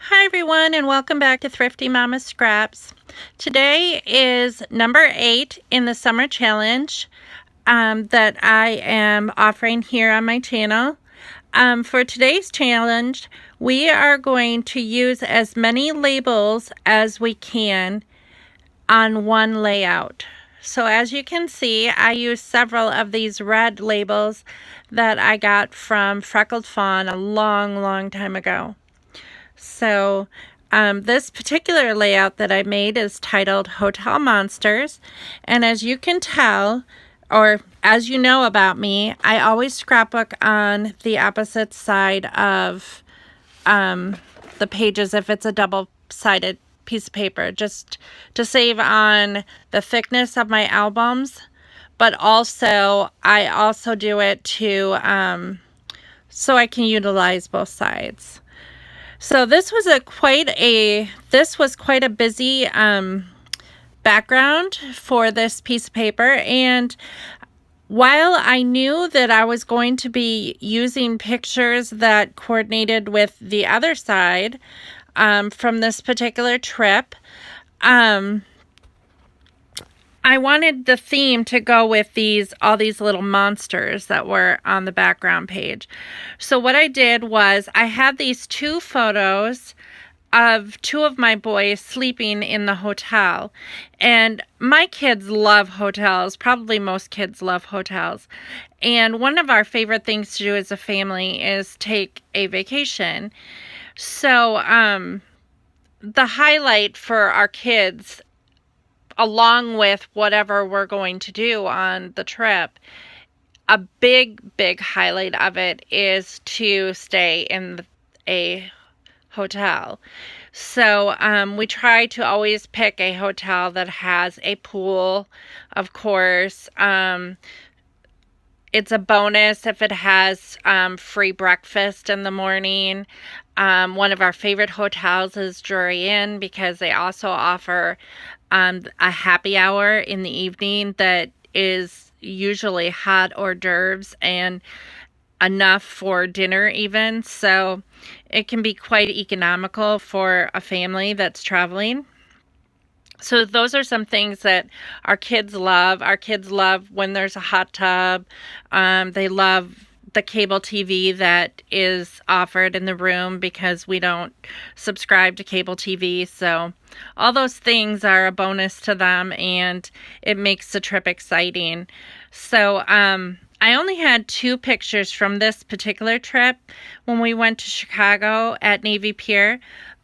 Hi everyone, and welcome back to Thrifty Mama Scraps. Today is number 8 in the summer challenge that I am offering here on my channel. For today's challenge, we are going to use as many labels as we can on one layout. So as you can see, I used several of these red labels that I got from Freckled Fawn a long time ago. So this particular layout that I made is titled Hotel Monsters, and as you can tell, or as you know about me, I always scrapbook on the opposite side of the pages if it's a double-sided piece of paper, just to save on the thickness of my albums. But also, I also do it to so I can utilize both sides. So this was quite a busy background for this piece of paper, and while I knew that I was going to be using pictures that coordinated with the other side from this particular trip, I wanted the theme to go with all these little monsters that were on the background page. So what I did was I had these two photos of two of my boys sleeping in the hotel. And my kids love hotels. Probably most kids love hotels. And one of our favorite things to do as a family is take a vacation. So the highlight for our kids, along with whatever we're going to do on the trip, a big highlight of it is to stay in a hotel. So we try to always pick a hotel that has a pool, of course. It's a bonus if it has free breakfast in the morning. One of our favorite hotels is Drury Inn because they also offer a happy hour in the evening that is usually hot hors d'oeuvres and enough for dinner even. So it can be quite economical for a family that's traveling. So those are some things that our kids love. Our kids love when there's a hot tub. They love the cable TV that is offered in the room because we don't subscribe to cable TV. So all those things are a bonus to them, and it makes the trip exciting. So I only had 2 pictures from this particular trip when we went to Chicago at Navy Pier.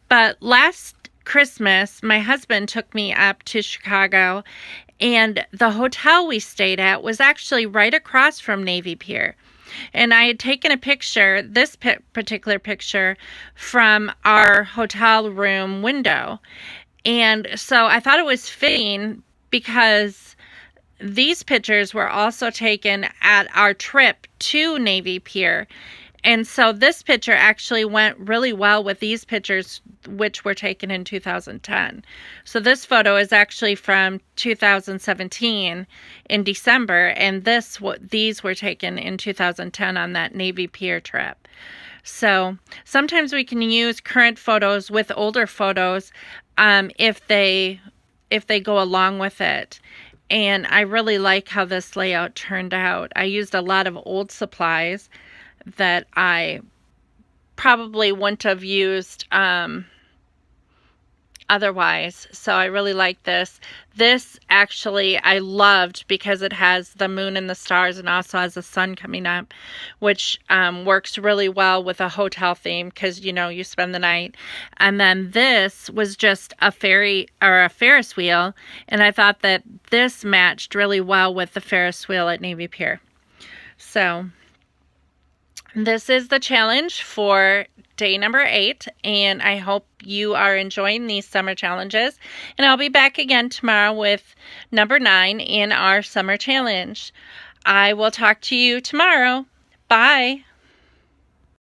But last Christmas, my husband took me up to Chicago, and the hotel we stayed at was actually right across from Navy Pier. And I had taken a picture, this particular picture, from our hotel room window. And so I thought it was fitting because these pictures were also taken at our trip to Navy Pier. And so this picture actually went really well with these pictures, which were taken in 2010. So this photo is actually from 2017 in December, and these were taken in 2010 on that Navy Pier trip. So sometimes we can use current photos with older photos if they go along with it. And I really like how this layout turned out. I used a lot of old supplies that I probably wouldn't have used otherwise. So I really like this. This actually I loved because it has the moon and the stars and also has the sun coming up, which works really well with a hotel theme because, you know, you spend the night. And then this was just a ferry or a Ferris wheel, and I thought that this matched really well with the Ferris wheel at Navy Pier. So this is the challenge for day number 8, and I hope you are enjoying these summer challenges. And I'll be back again tomorrow with number 9 in our summer challenge. I will talk to you tomorrow. Bye.